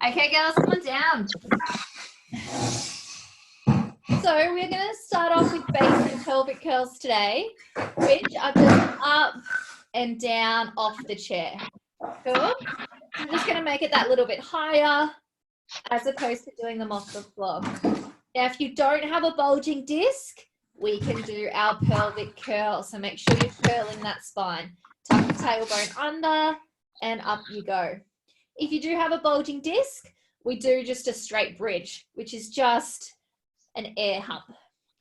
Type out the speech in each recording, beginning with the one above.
Okay, girls, come on down. So we're going to start off with basic pelvic curls today, which are just up and down off the chair. Cool? I'm just going to make it that little bit higher as opposed to doing them off the floor. Now, if you don't have a bulging disc, we can do our pelvic curl. So make sure you're curling that spine. Tuck the tailbone under and up you go. If you do have a bulging disc, we do just a straight bridge, which is just an air hump.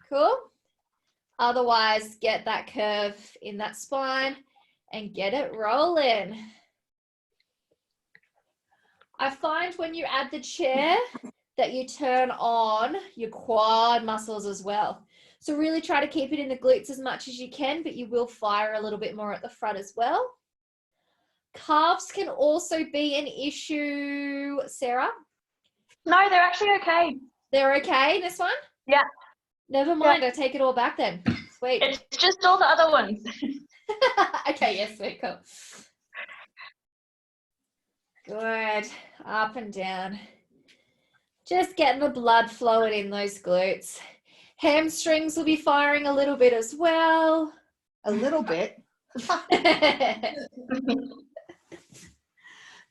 Cool? Otherwise, get that curve in that spine and get it rolling. I find when you add the chair that you turn on your quad muscles as well. So really try to keep it in the glutes as much as you can, but you will fire a little bit more at the front as well. Calves can also be an issue, Sarah. No, they're actually okay. They're okay, this one? Yeah. Never mind, I take it all back then. Sweet. It's just all the other ones. Okay, yes, sweet, cool. Good. Up and down. Just getting the blood flowing in those glutes. Hamstrings will be firing a little bit as well. A little bit.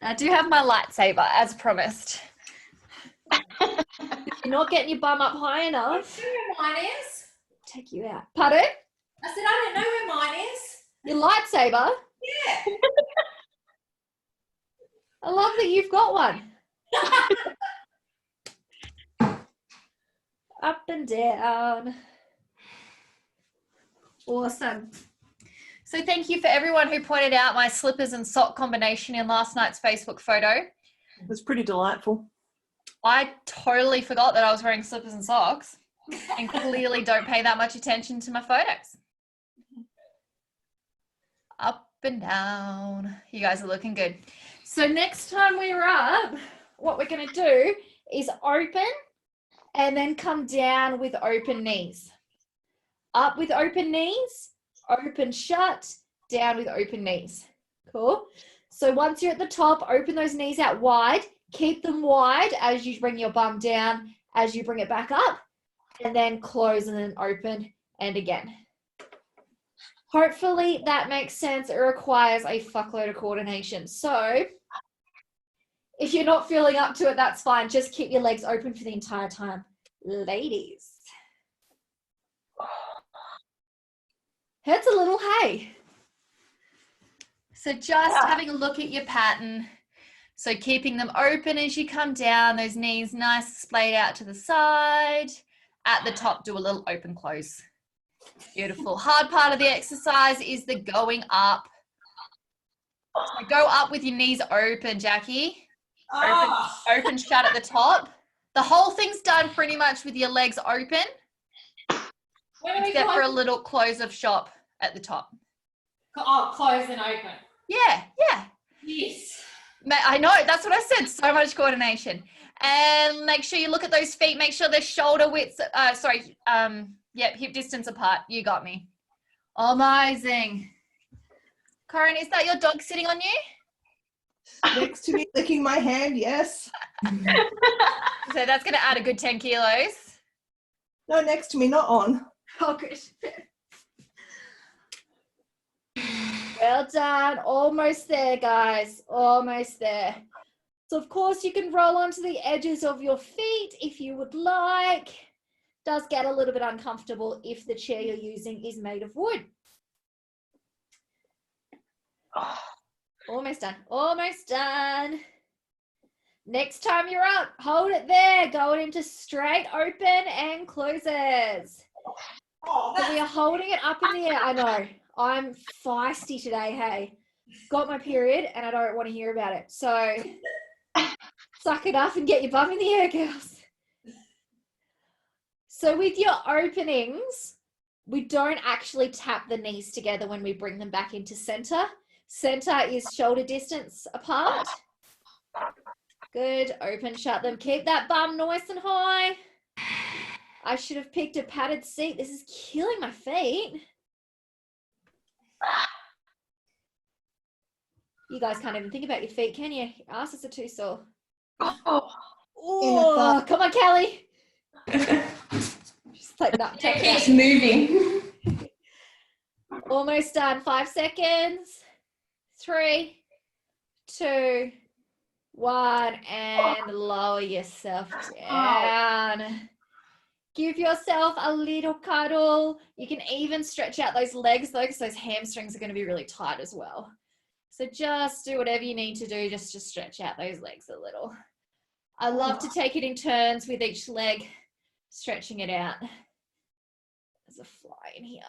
I do have my lightsaber, as promised. If you're not getting your bum up high enough, I don't know where mine is. take you out. Pardon? I said, I don't know where mine is. Your lightsaber? Yeah. I love that you've got one. Up and down. Awesome. So thank you for everyone who pointed out my slippers and sock combination in last night's Facebook photo. It was pretty delightful. I totally forgot that I was wearing slippers and socks and clearly don't pay that much attention to my photos. Up and down. You guys are looking good. So next time we're up, what we're going to do is open and then come down with open knees. Up with open knees, open shut, down with open knees. Cool. So once you're at the top, open those knees out wide. Keep them wide as you bring your bum down, as you bring it back up, and then close and then open and again. Hopefully that makes sense. It requires a fuckload of coordination. So if you're not feeling up to it, that's fine. Just keep your legs open for the entire time. Ladies. Hurts a little, hey? So just having a look at your pattern. So keeping them open as you come down, those knees nice splayed out to the side. At the top, do a little open close. Beautiful. Hard part of the exercise is the going up. So go up with your knees open, Jackie. Open shut at the top. The whole thing's done pretty much with your legs open, except for a little close of shop at the top. Oh, close and open. Yeah. Yes. I know, that's what I said. So much coordination. And make sure you look at those feet. Make sure they're shoulder width, hip distance apart. You got me. Amazing. Corinne, is that your dog sitting on you? Next to me, licking my hand, yes. So that's going to add a good 10 kilos. No, next to me, not on. Oh, good. Well done. Almost there, guys. Almost there. So, of course, you can roll onto the edges of your feet if you would like. Does get a little bit uncomfortable if the chair you're using is made of wood. Almost done. Almost done. Next time you're up, hold it there. Going into straight open and closes. So we are holding it up in the air. I know. I'm feisty today, hey. Got my period and I don't want to hear about it. So suck it up and get your bum in the air, girls. So with your openings, we don't actually tap the knees together when we bring them back into center. Center is shoulder distance apart. Good. Open, shut them. Keep that bum nice and high. I should have picked a padded seat. This is killing my feet. You guys can't even think about your feet, can you? Your asses are too sore. Oh. Oh, come on, Kelly. Just like that. It keeps moving. Almost done. 5 seconds. 3, 2, 1, and lower yourself down. Give yourself a little cuddle. You can even stretch out those legs though, because those hamstrings are going to be really tight as well. So just do whatever you need to do just to stretch out those legs a little. I love to take it in turns with each leg, stretching it out. There's a fly in here.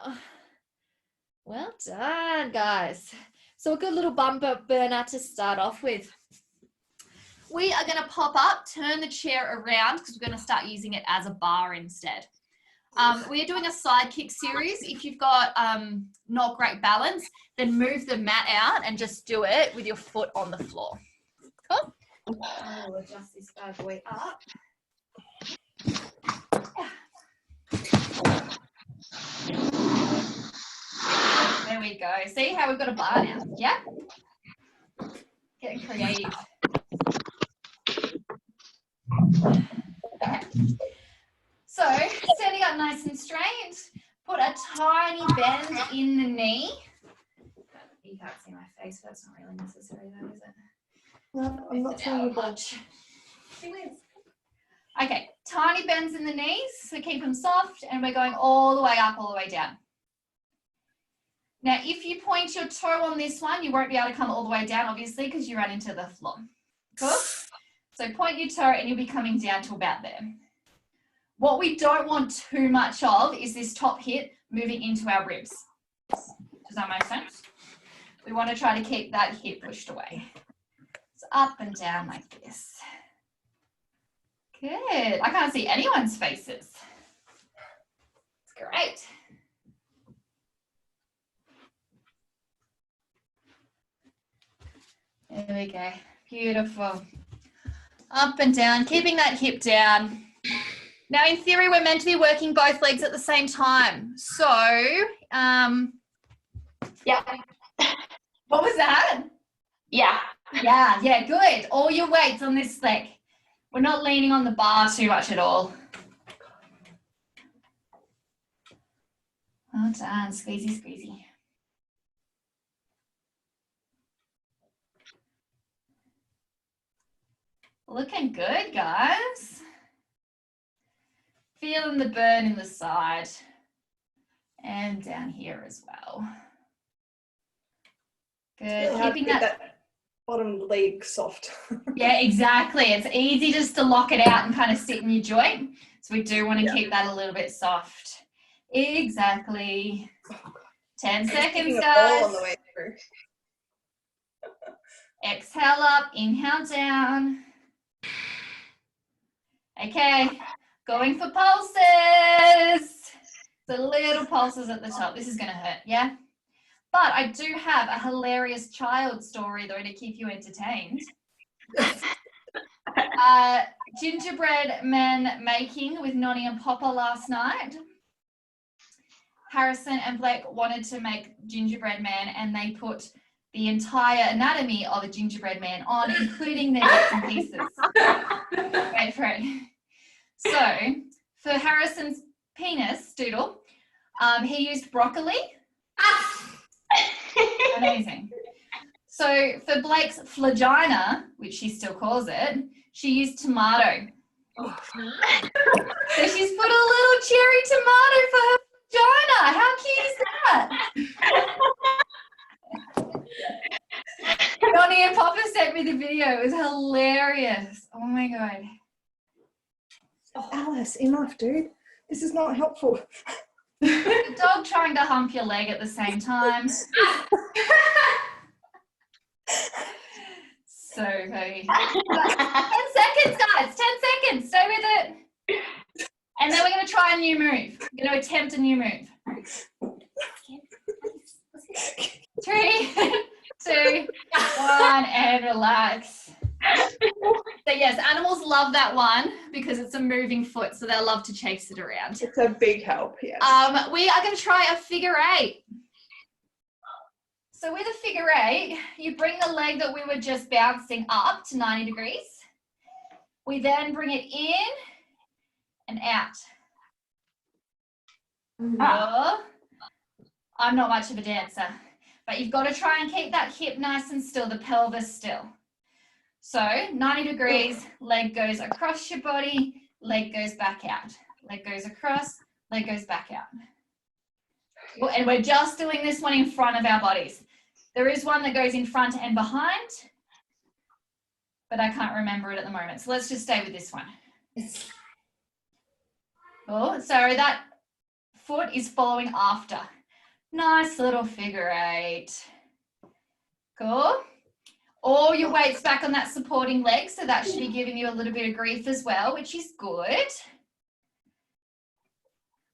Well done, guys. So a good little bumper burner to start off with. We are going to pop up, turn the chair around because we're going to start using it as a bar instead. We are doing a side kick series. If you've got not great balance, then move the mat out and just do it with your foot on the floor. Cool. I'll adjust this bad boy up. There we go. See how we've got a bar now? Yeah? Getting creative. Okay. So, standing up nice and straight, put a tiny bend in the knee. You can't see my face, but that's not really necessary though, is it? No, I'm not seeing you much. Okay, tiny bends in the knees, so keep them soft, and we're going all the way up, all the way down. Now, if you point your toe on this one, you won't be able to come all the way down, obviously, because you run into the floor. Cool? So point your toe and you'll be coming down to about there. What we don't want too much of is this top hip moving into our ribs. Does that make sense? We want to try to keep that hip pushed away. So up and down like this. Good. I can't see anyone's faces. It's great. There we go. Beautiful. Up and down, keeping that hip down. Now, in theory, we're meant to be working both legs at the same time. So, Yeah. What was that? Yeah. Yeah, good. All your weight's on this leg. We're not leaning on the bar too much at all. Well done. Squeezy, squeezy. Looking good, guys. Feeling the burn in the side and down here as well. Good. Really Keeping that bottom leg soft. Yeah, exactly. It's easy just to lock it out and kind of sit in your joint. So we do want to keep that a little bit soft. Exactly. 10 seconds, guys. On the way through. Exhale up, inhale down. Okay, going for pulses. The little pulses at the top. This is going to hurt, yeah? But I do have a hilarious child story, though, to keep you entertained. Gingerbread man making with Nonnie and Papa last night. Harrison and Blake wanted to make gingerbread man, and they put the entire anatomy of a gingerbread man on, including their bits and pieces. Wait for it. So, for Harrison's penis doodle, he used broccoli. Amazing. So, for Blake's flagina, which she still calls it, she used tomato. So she's put a little cherry tomato for her vagina. How cute is that? Nonnie and Papa sent me the video. It was hilarious. Oh my God. Oh, Alice, enough, dude. This is not helpful. The dog trying to hump your leg at the same time. So funny. 10 seconds, guys. 10 seconds. Stay with it. And then we're going to try a new move. We're going to attempt a new move. 3, 2, 1, and relax. So yes, animals love that one because it's a moving foot, so they'll love to chase it around. It's a big help, yes. We are going to try a figure 8. So with a figure eight, you bring the leg that we were just bouncing up to 90 degrees. We then bring it in and out. Oh, I'm not much of a dancer, but you've got to try and keep that hip nice and still, the pelvis still. So 90 degrees, leg goes across your body, leg goes back out. Leg goes across, leg goes back out. And we're just doing this one in front of our bodies. There is one that goes in front and behind, but I can't remember it at the moment. So let's just stay with this one. Oh, so that foot is following after. Nice little figure eight. Cool. All your weight's back on that supporting leg, so that should be giving you a little bit of grief as well, which is good.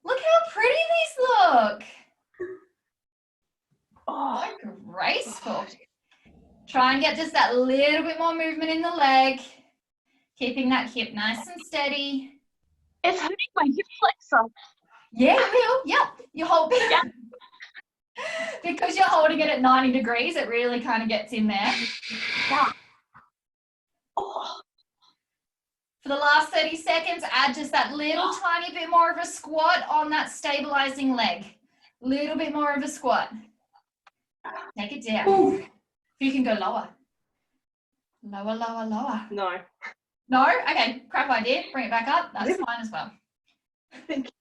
Look how pretty these look. Oh, graceful. Try and get just that little bit more movement in the leg, keeping that hip nice and steady. It's hurting my hip flexor. Yeah, it will. Yep. You hold it. Yeah. Because you're holding it at 90 degrees, it really kind of gets in there. Yeah. Oh. For the last 30 seconds, add just that little tiny bit more of a squat on that stabilizing leg. Little bit more of a squat. Take it down. Ooh. If you can go lower. Lower, lower, lower. No. No? Okay, crap idea. Bring it back up. That's fine as well. Thank you.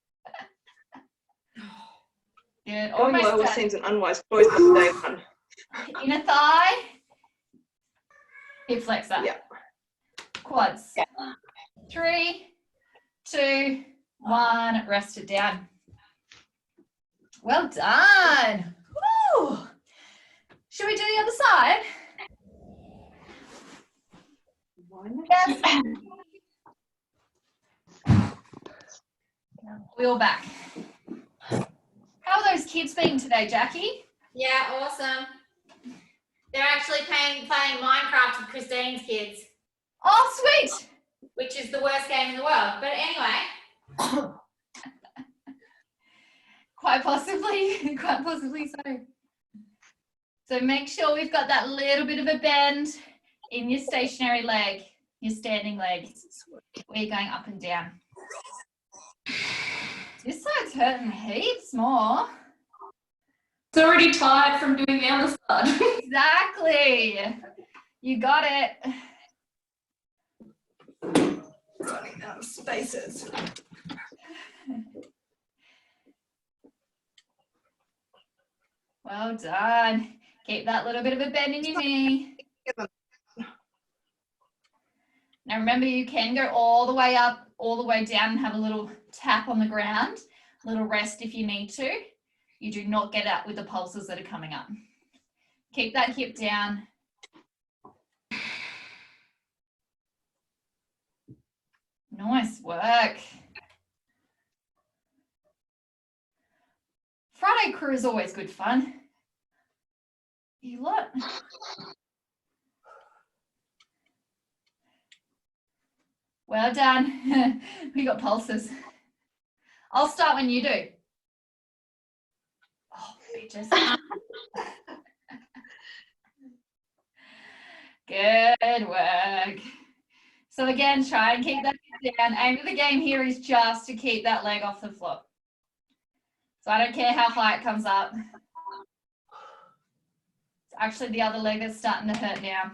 Good. Going Almost lower done. seems an unwise choice on day one. Inner thigh. Hip flexor. Yeah. Quads. Yeah. 3, 2, 1. Rest it down. Well done. Woo. Should we do the other side? Yes. Wheel back. How are those kids being today, Jackie? Yeah, awesome. They're actually playing Minecraft with Christine's kids, Oh, sweet. which is the worst game in the world. But anyway. Quite possibly so. So make sure we've got that little bit of a bend in your stationary leg, your standing leg, where you're going up and down. This side's hurting heaps more. It's already tired from doing the other side. Exactly. You got it. Running out of spaces. Well done. Keep that little bit of a bend in your knee. Now remember, you can go all the way up, all the way down and have a little tap on the ground, a little rest if you need to. You do not get out with the pulses that are coming up. Keep that hip down. Nice work. Friday crew is always good fun. You lot. Well done. We got pulses. I'll start when you do. Oh, bitches. Good work. So again, try and keep that down. Aim of the game here is just to keep that leg off the floor. So I don't care how high it comes up. It's actually the other leg that's starting to hurt now.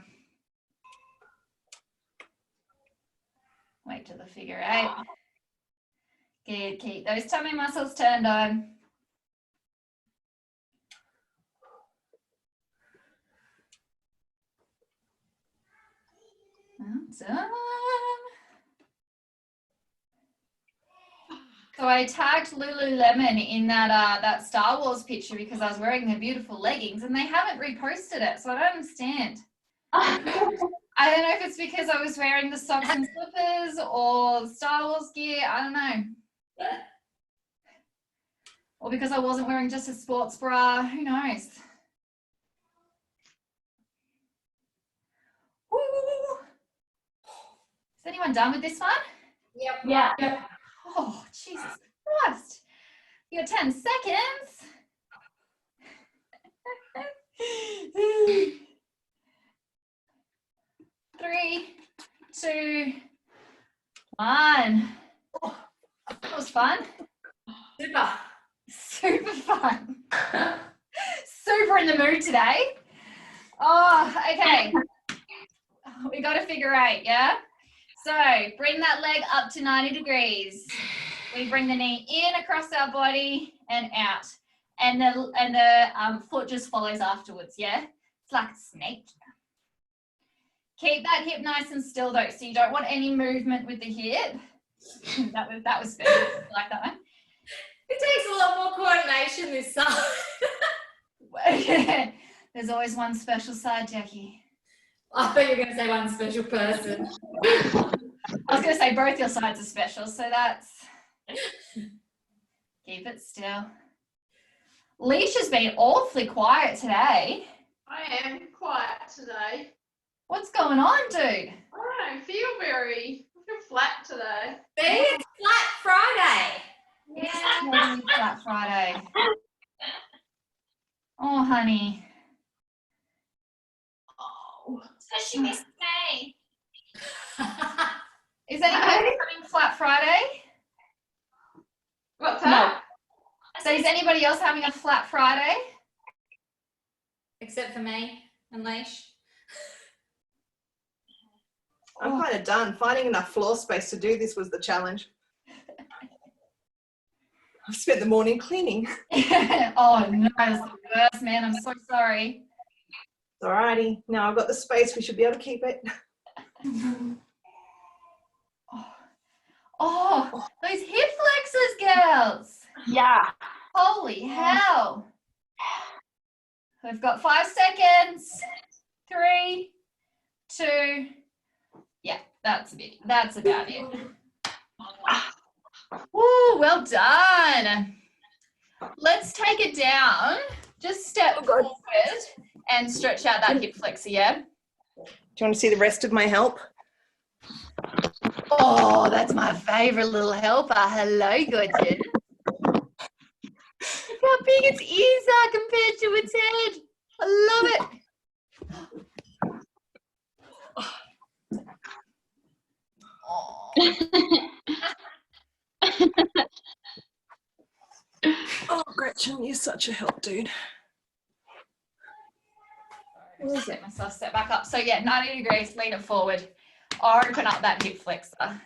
Wait till the figure eight. Good, keep those tummy muscles turned on. Well done. So I tagged Lululemon in that Star Wars picture because I was wearing their beautiful leggings and they haven't reposted it, so I don't understand. I don't know if it's because I was wearing the socks and slippers or the Star Wars gear, I don't know. Or because I wasn't wearing just a sports bra, who knows? Woo. Is anyone done with this one? Yep. Yeah. Yep. Oh, Jesus Christ. You got 10 seconds. Three, two, one. That was fun. Super. Super fun. Super in the mood today. Oh, okay. We got to figure 8, yeah? So bring that leg up to 90 degrees. We bring the knee in across our body and out. And the foot just follows afterwards, yeah? It's like a snake. Keep that hip nice and still though, so you don't want any movement with the hip. that was special. I like that one. It takes a lot more coordination this side. There's always one special side, Jackie. I thought you were going to say one special person. I was going to say both your sides are special, so that's... Keep it still. Leash has been awfully quiet today. I am quiet today. What's going on, dude? I don't feel flat today. See, it's Flat Friday. It's totally Flat Friday. Oh, honey. Oh. So she missed me. Is anybody having Flat Friday? What's that? So is anybody else having a Flat Friday? Except for me and Leash. I'm kind of done. Finding enough floor space to do this was the challenge. I've spent the morning cleaning. Oh no, that's the worst, man. I'm so sorry. Alrighty, now I've got the space. We should be able to keep it. Oh, those hip flexors, girls. Yeah. Holy hell. We've got 5 seconds. 3, 2. Yeah, that's about it. Woo, well done. Let's take it down. Just step forward and stretch out that hip flexor, yeah? Do you want to see the rest of my help? Oh, that's my favourite little helper. Hello, gorgeous. Look how big its ears are compared to its head. I love it. Oh, Gretchen, you're such a help, dude. Set myself step back up. So yeah, 90 degrees, lean it forward. Open up that hip flexor.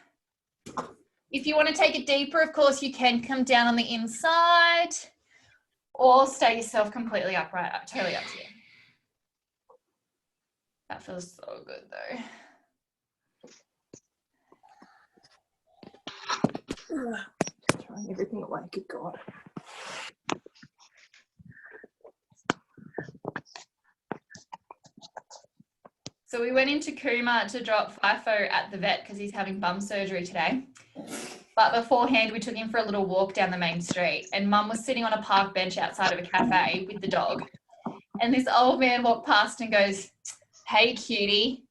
If you want to take it deeper, of course, you can come down on the inside or stay yourself completely upright. Totally up to you. That feels so good though. Throwing everything away, good God. So we went into Kuma to drop FIFO at the vet because he's having bum surgery today. But beforehand, we took him for a little walk down the main street and Mum was sitting on a park bench outside of a cafe with the dog. And this old man walked past and goes, "Hey, cutie,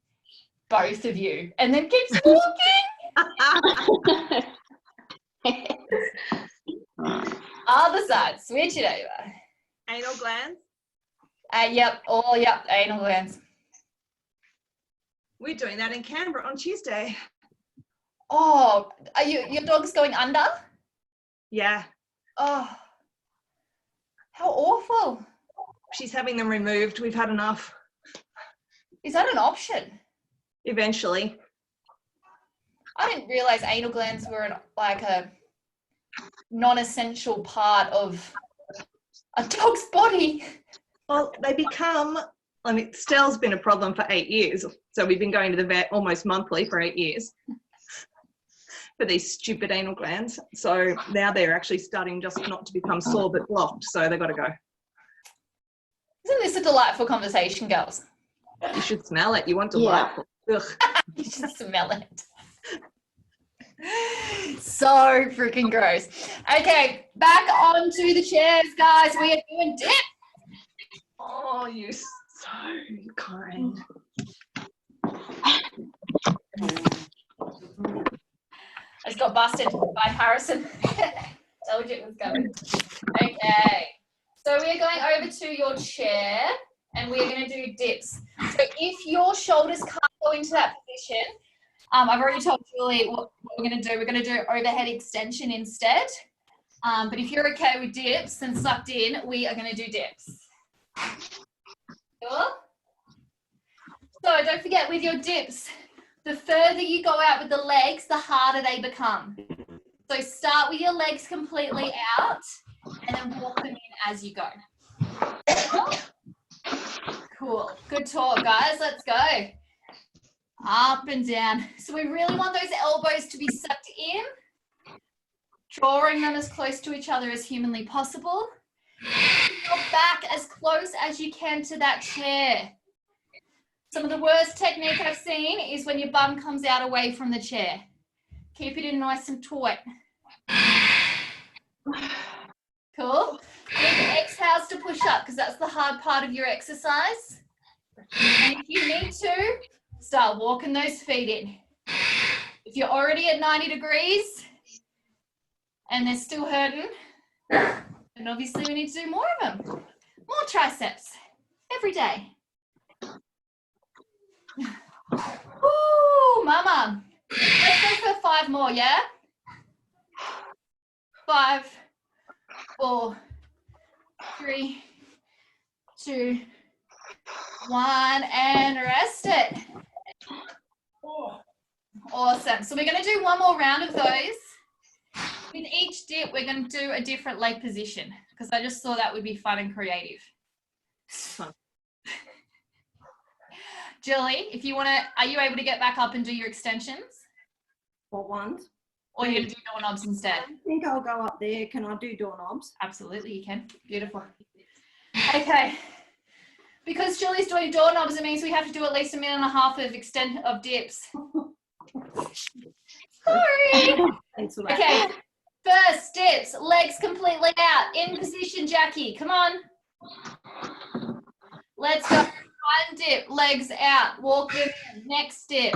both of you." And then keeps walking. Other side, switch it over. Anal glands? Yep, anal glands. We're doing that in Canberra on Tuesday. Oh, are your dog's going under? Yeah. Oh, how awful. She's having them removed. We've had enough. Is that an option? Eventually. I didn't realise anal glands were like a non-essential part of a dog's body. Well, they become, I mean, Stell's been a problem for 8 years. So we've been going to the vet almost monthly for 8 years for these stupid anal glands. So now they're actually starting just not to become sore but blocked. So they've got to go. Isn't this a delightful conversation, girls? You should smell it. You want delightful. Ugh. You should smell it. So freaking gross. Okay, back onto the chairs, guys. We are doing dip. Oh, you're so kind. I just got busted by Harrison. Told you it was coming. Okay. So we're going over to your chair and we're going to do dips. So if your shoulders can't go into that position, I've already told Julie what we're going to do. We're going to do overhead extension instead. But if you're okay with dips and sucked in, we are going to do dips. Cool? So don't forget with your dips, the further you go out with the legs, the harder they become. So start with your legs completely out and then walk them in as you go. Cool? Cool. Good talk, guys. Let's go. Up and down. So we really want those elbows to be sucked in, drawing them as close to each other as humanly possible. Your back as close as you can to that chair. Some of the worst technique I've seen is when your bum comes out away from the chair. Keep it in nice and taut. Cool. Big exhales to push up because that's the hard part of your exercise. And if you need to, start walking those feet in. If you're already at 90 degrees and they're still hurting, then obviously we need to do more of them. More triceps every day. Woo, mama. Let's go for 5 more, yeah? 5, 4, 3, 2, 1, and rest it. Awesome. So we're going to do one more round of those. With each dip, we're going to do a different leg position because I just thought that would be fun and creative. Julie, if you want to, are you able to get back up and do your extensions? What ones? Or you're going to do doorknobs instead? I think I'll go up there. Can I do doorknobs? Absolutely, you can. Beautiful. Okay. Because Julie's doing doorknobs, it means we have to do at least 1.5 minutes of dips. Sorry. Thanks for that. Okay. First dips, legs completely out. In position, Jackie. Come on. Let's go. One dip, legs out. Walk them in. Next dip.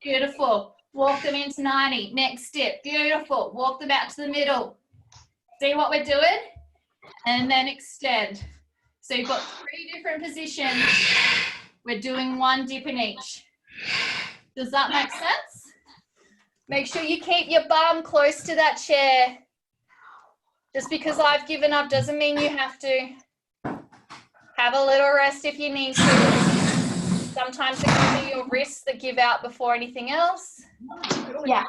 Beautiful. Walk them into 90. Next dip. Beautiful. Walk them out to the middle. See what we're doing? And then extend. So you've got 3 different positions. We're doing 1 dip in each. Does that make sense? Make sure you keep your bum close to that chair. Just because I've given up doesn't mean you have to. Have a little rest if you need to. Sometimes it can be your wrists that give out before anything else. Yeah.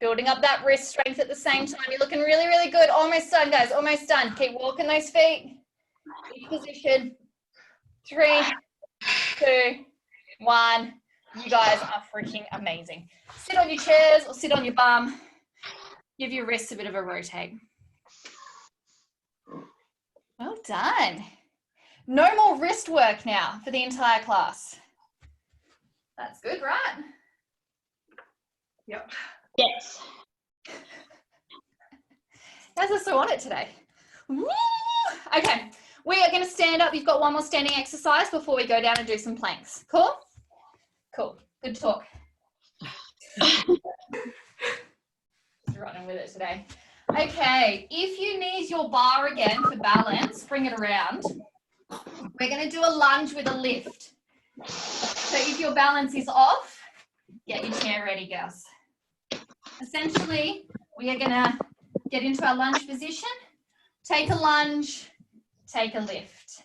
Building up that wrist strength at the same time. You're looking really, really good. Almost done, guys. Almost done. Keep walking those feet. Each position. 3, 2, 1. You guys are freaking amazing. Sit on your chairs or sit on your bum. Give your wrists a bit of a rotate. Well done. No more wrist work now for the entire class. That's good, right? Yep. Yes. Guys are so on it today. Woo! Okay, we are going to stand up. You've got one more standing exercise before we go down and do some planks. Cool? Cool. Good talk. Just running with it today. Okay, if you need your bar again for balance, bring it around. We're going to do a lunge with a lift. So if your balance is off, get your chair ready, girls. Essentially, we are going to get into our lunge position. Take a lunge, take a lift.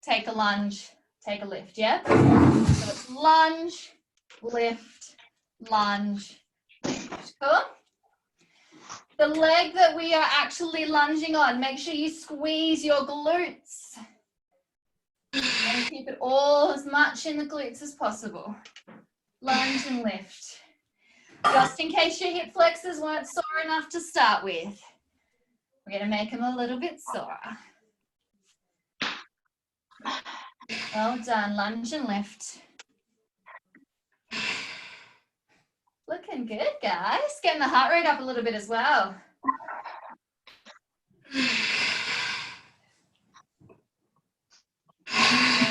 Take a lunge, take a lift, yeah? So it's lunge, lift, lunge, lift. Cool? The leg that we are actually lunging on, make sure you squeeze your glutes. And keep it all as much in the glutes as possible. Lunge and lift. Just in case your hip flexors weren't sore enough to start with. We're going to make them a little bit sore. Well done, lunge and lift. Looking good, guys. Getting the heart rate up a little bit as well.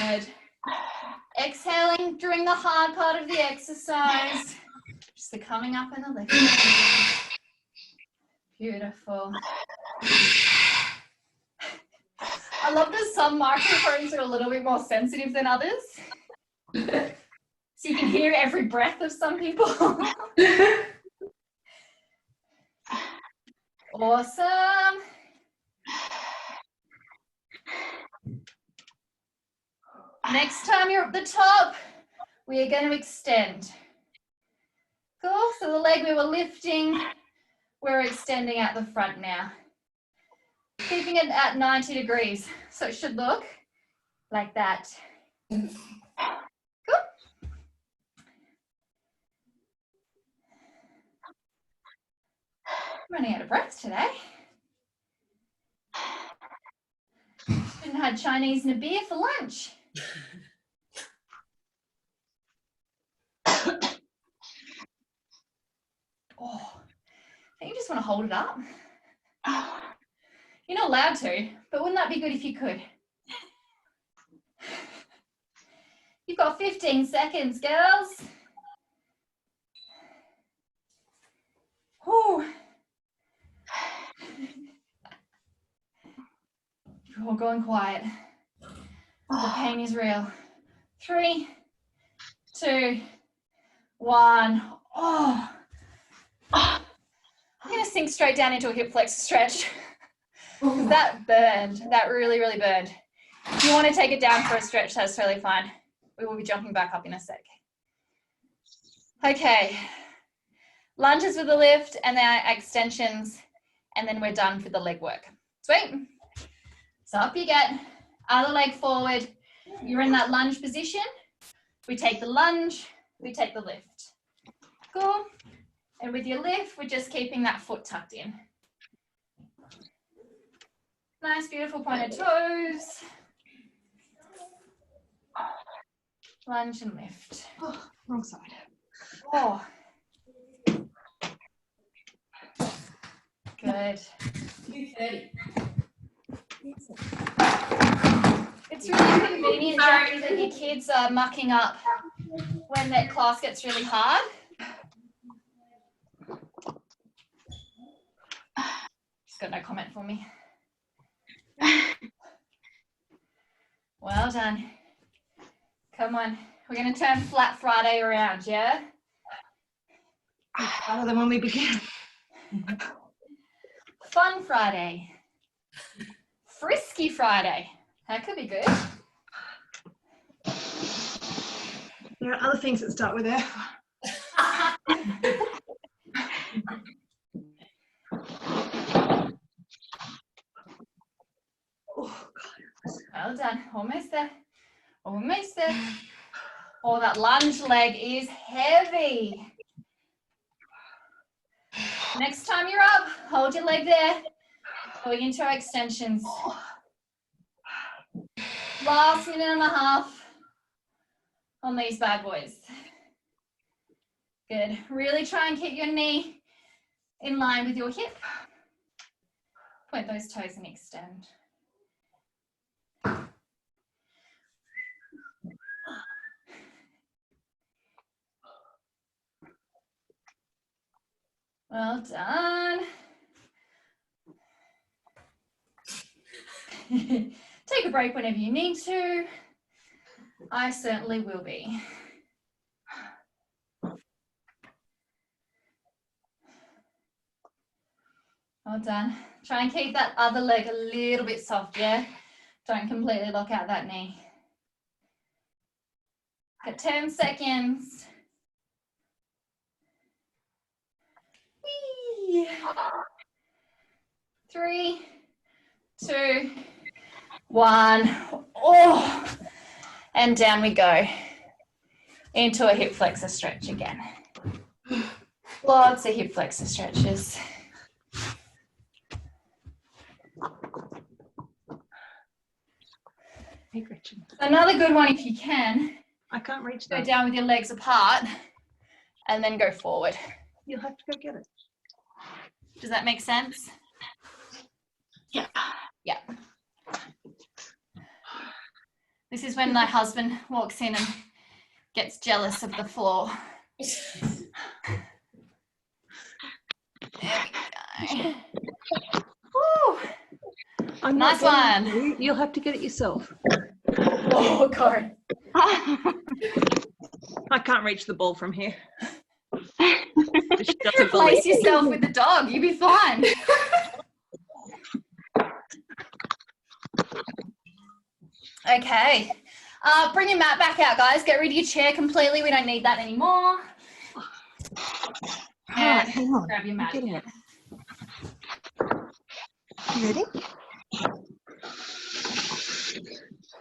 Good. Exhaling during the hard part of the exercise. Just the coming up and the lifting. Beautiful. I love that some microphones are a little bit more sensitive than others. So you can hear every breath of some people. Awesome. Next time you're at the top, we are going to extend. Cool. So the leg we were lifting, we're extending at the front now. Keeping it at 90 degrees. So it should look like that. Cool. Running out of breath today. Didn't had Chinese and a beer for lunch. Oh, I think you just want to hold it up. You're not allowed to, but wouldn't that be good if you could? You've got 15 seconds, girls. Whew. You're all going quiet. The pain is real. 3, 2, 1. Oh. I'm going to sink straight down into a hip flexor stretch. That burned. That really, really burned. If you want to take it down for a stretch, that's totally fine. We will be jumping back up in a sec. Okay. Lunges with the lift and then extensions, and then we're done for the leg work. Sweet. So up you get. Other leg forward. You're in that lunge position. We take the lunge. We take the lift. Cool. And with your lift, we're just keeping that foot tucked in. Nice, beautiful pointed toes. Lunge and lift. Oh, wrong side. Oh. Good. 2:30. It's really convenient, Jackie, that your kids are mucking up when that class gets really hard. She's got no comment for me. Well done. Come on. We're going to turn Flat Friday around, yeah? Other than when we began. Fun Friday. Frisky Friday. That could be good. There are other things that start with F. Oh, God. Well done. Almost there. Almost there. Oh, that lunge leg is heavy. Next time you're up, hold your leg there. Going into our extensions. Last minute and a half on these bad boys. Good. Really try and keep your knee in line with your hip. Point those toes and extend. Well done. Take a break whenever you need to. I certainly will be. Well done. Try and keep that other leg a little bit soft, yeah? Don't completely lock out that knee. Got 10 seconds. Whee! 3, 2, 1. Oh, and down we go into a hip flexor stretch again. Lots of hip flexor stretches. Hey, Gretchen. Another good one if you can. I can't reach Go that. down with your legs apart and then go forward. You'll have to go get it. Does that make sense? Yeah. Yeah. This is when my husband walks in and gets jealous of the floor. There we go. Woo. I'm Nice not getting one. you. You'll have to get it yourself. Oh, God. I can't reach the ball from here. She doesn't believe. Replace yourself with the dog. You'll be fine. Okay. Bring your mat back out, guys. Get rid of your chair completely. We don't need that anymore. And hang on. grab your I'm mat. getting it. You ready?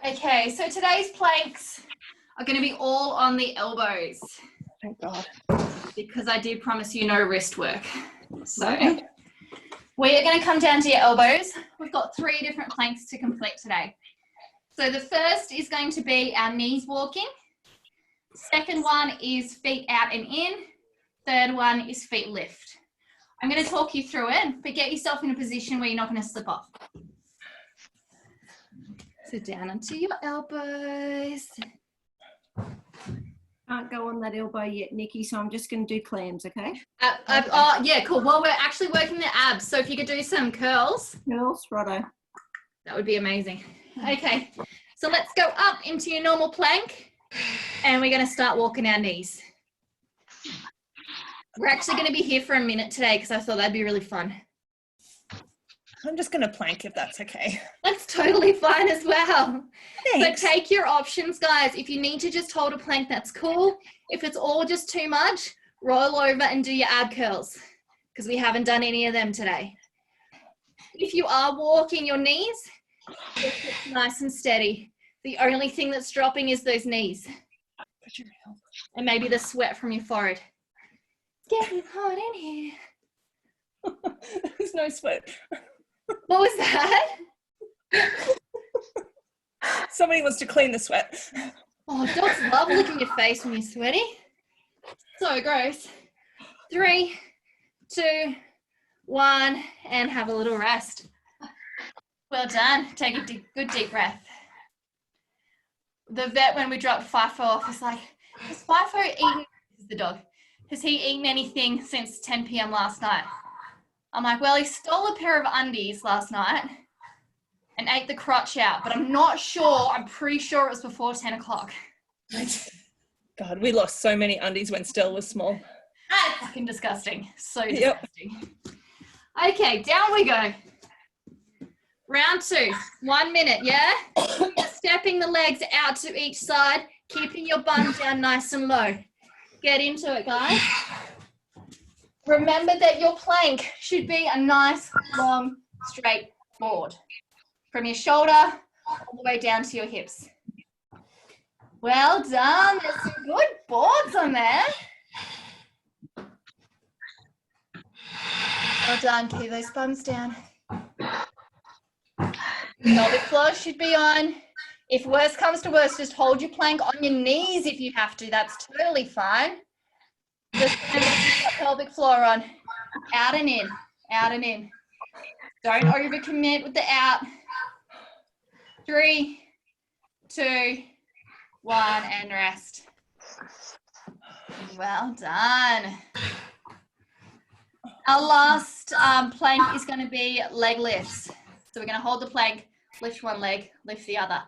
Okay, so today's planks are going to be all on the elbows Thank God. because I did promise you no wrist work. So Right. we are going to come down to your elbows. We've got 3 different planks to complete today. So the first is going to be our knees walking. Second one is feet out and in. Third one is feet lift. I'm going to talk you through it, but get yourself in a position where you're not going to slip off. So down onto your elbows. Can't go on that elbow yet, Nikki, so I'm just going to do clams, okay? Oh, yeah, cool. Well, we're actually working the abs, so if you could do some curls, Curls, righto. that would be amazing. Okay, so let's go up into your normal plank, and we're going to start walking our knees. We're actually going to be here for a minute today because I thought that'd be really fun. I'm just going to plank if that's okay. That's totally fine as well. Thanks. So take your options, guys. If you need to just hold a plank, that's cool. If it's all just too much, roll over and do your ab curls because we haven't done any of them today. If you are walking your knees, just keep nice and steady. The only thing that's dropping is those knees. And maybe the sweat from your forehead. It's getting hot in here. There's no sweat. What was that? Somebody wants to clean the sweat. Oh, dogs love looking at your face when you're sweaty. So gross. 3, 2, 1, and have a little rest. Well done. Take a good deep breath. The vet, when we dropped FIFO off, is like, has FIFO eaten, this is the dog, has he eaten anything since 10 p.m. last night? I'm like, well, he stole a pair of undies last night and ate the crotch out, but I'm not sure. I'm pretty sure it was before 10 o'clock. God, we lost so many undies when Stella was small. That's fucking disgusting. So Yep. disgusting. Okay, down we go. Round 2, 1 minute, yeah? Stepping the legs out to each side, keeping your bum down nice and low. Get into it, guys. Remember that your plank should be a nice, long, straight board. From your shoulder all the way down to your hips. Well done. There's some good boards on there. Well done. Keep those bums down. Pelvic floor should be on. If worse comes to worse, just hold your plank on your knees if you have to. That's totally fine. Just remember to keep that pelvic floor on. Out and in. Out and in. Don't overcommit with the out. 3, 2, 1, and rest. Well done. Our last plank is going to be leg lifts. So we're going to hold the plank, lift one leg, lift the other.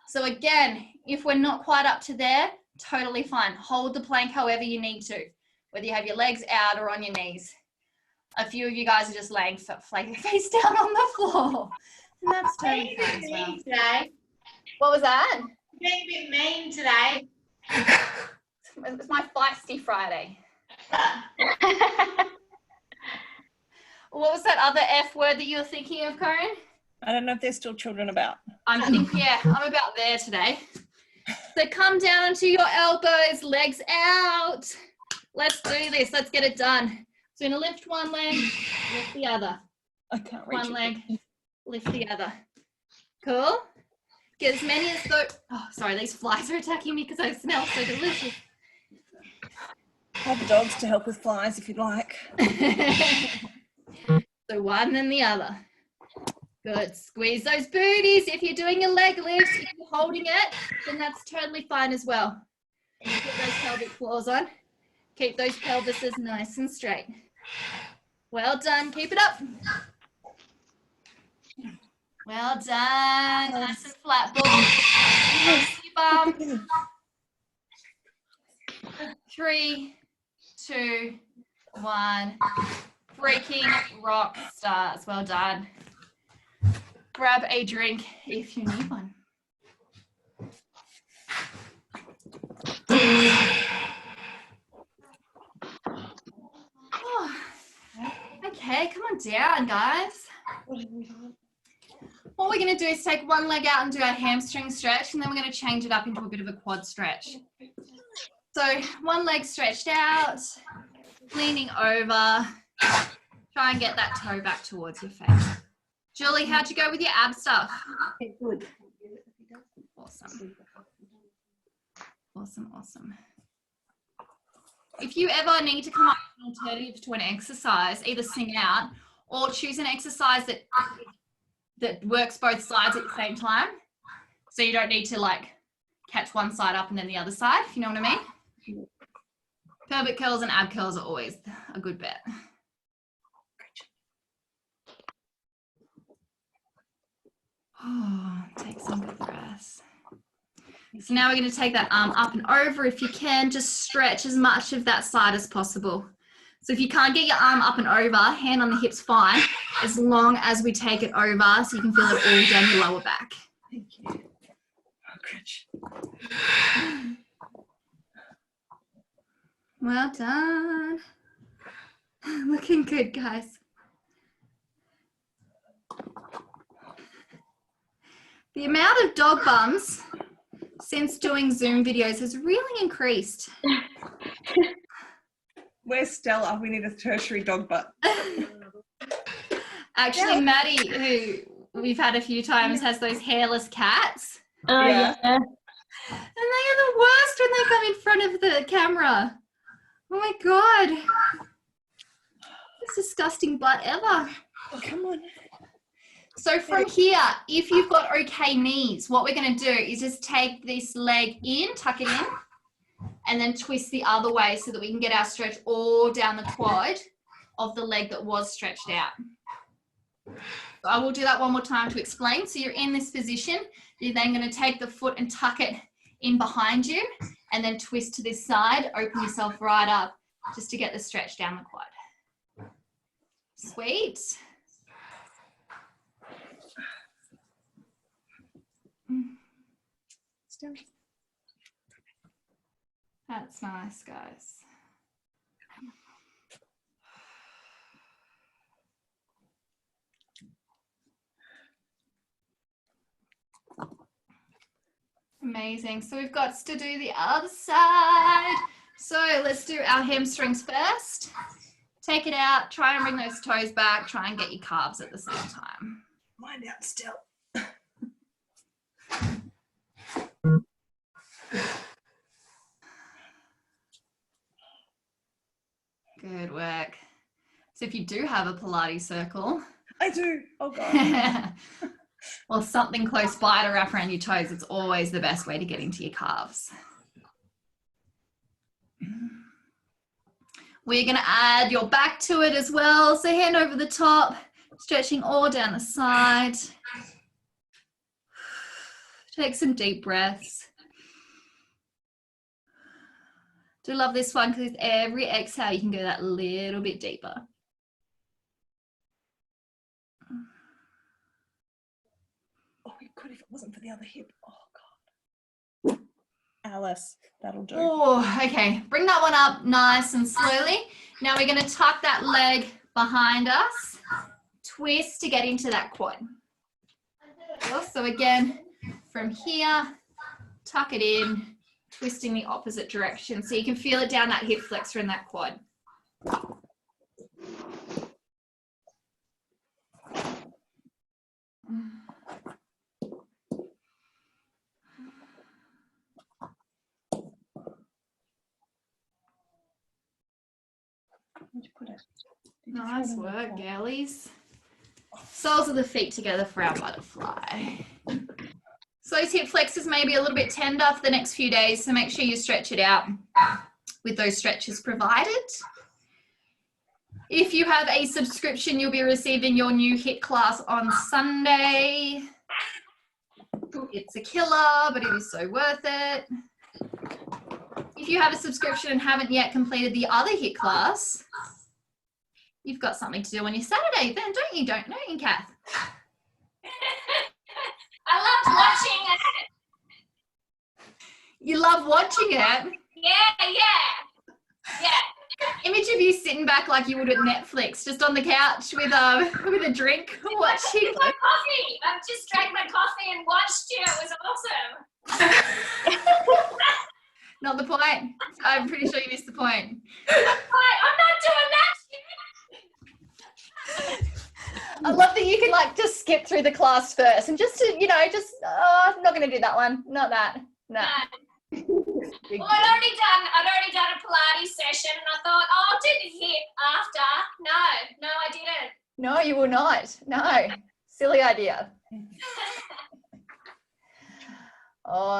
So again, if we're not quite up to there, totally fine. Hold the plank however you need to, whether you have your legs out or on your knees. A few of you guys are just laying face down on the floor. And that's totally fine as well. Today. What was that? You're being a bit mean today. It's my feisty Friday. What was that other F word that you were thinking of, Corinne? I don't know if there's still children about. I'm about there today. So come down onto your elbows, legs out. Let's do this. Let's get it done. So we're going to lift one leg, lift the other. I can't reach One it. leg, lift the other. Cool? Get as many as those. Oh, sorry, these flies are attacking me because I smell so delicious. Have the dogs to help with flies if you'd like. So one then the other. Good. Squeeze those booties. If you're doing your leg lifts, if you're holding it, then that's totally fine as well. Get those pelvic floors on. Keep those pelvises nice and straight. Well done. Keep it up. Well done. Nice and flat ball. Your bum. 3, 2, 1. Freaking rock stars. Well done. Grab a drink if you need one. Oh, okay, come on down, guys. What we're going to do is take one leg out and do our hamstring stretch, and then we're going to change it up into a bit of a quad stretch. So one leg stretched out, leaning over. Try and get that toe back towards your face. Julie, how'd you go with your ab stuff? Good. Awesome. Awesome, awesome. If you ever need to come up with an alternative to an exercise, either sing out or choose an exercise that works both sides at the same time. So you don't need to like catch one side up and then the other side, if you know what I mean. Pelvic curls and ab curls are always a good bet. Oh, take some good breaths. So now we're going to take that arm up and over. If you can, just stretch as much of that side as possible. So if you can't get your arm up and over, hand on the hips fine, as long as we take it over so you can feel it all down your lower back. Thank you. Oh, crutch. Well done. Looking good, guys. The amount of dog bums since doing Zoom videos has really increased. Where's Stella? We need a tertiary dog butt. Actually, Maddie, who we've had a few times, has those hairless cats. Oh, Yeah. yeah. And they are the worst when they come in front of the camera. Oh my God. This disgusting butt ever. Oh, come on. So from here, if you've got okay knees, what we're going to do is just take this leg in, tuck it in, and then twist the other way so that we can get our stretch all down the quad of the leg that was stretched out. So I will do that one more time to explain. So you're in this position. You're then going to take the foot and tuck it in behind you and then twist to this side, open yourself right up just to get the stretch down the quad. Sweet. That's nice, guys. Amazing. So we've got to do the other side. So let's do our hamstrings first. Take it out. Try and bring those toes back. Try and get your calves at the same time. Mind out still. Good work. So if you do have a Pilates circle, I do. Oh, God. or something close by to wrap around your toes, it's always the best way to get into your calves. We're going to add your back to it as well. So hand over the top, stretching all down the side. Take some deep breaths. Do love this one because every exhale you can go that little bit deeper. Oh, it could if it wasn't for the other hip. Oh, God. Alice, that'll do. Oh, okay. Bring that one up nice and slowly. Now we're going to tuck that leg behind us. Twist to get into that quad. So again, from here, tuck it in. Twisting the opposite direction so you can feel it down that hip flexor and that quad. Nice work, girlies. Soles of the feet together for our butterfly. So those hip flexors may be a little bit tender for the next few days, so make sure you stretch it out with those stretches provided. If you have a subscription, you'll be receiving your new HIIT class on Sunday. It's a killer, but it is so worth it. If you have a subscription and haven't yet completed the other HIIT class, you've got something to do on your Saturday then, don't you, Kath? I loved watching it. You love watching it? Yeah. Image of you sitting back like you would at Netflix, just on the couch with a drink, watching. My coffee. I've just drank my coffee and watched you. It was awesome. Not the point. I'm pretty sure you missed the point. I'm not doing that. I love that you can like just skip through the class first and just to, I'm not going to do that one. Not that. No. Well, I'd already done a Pilates session, and I thought, I'll do the HIIT after. No, I didn't. No, you will not. No. Silly idea. Oh.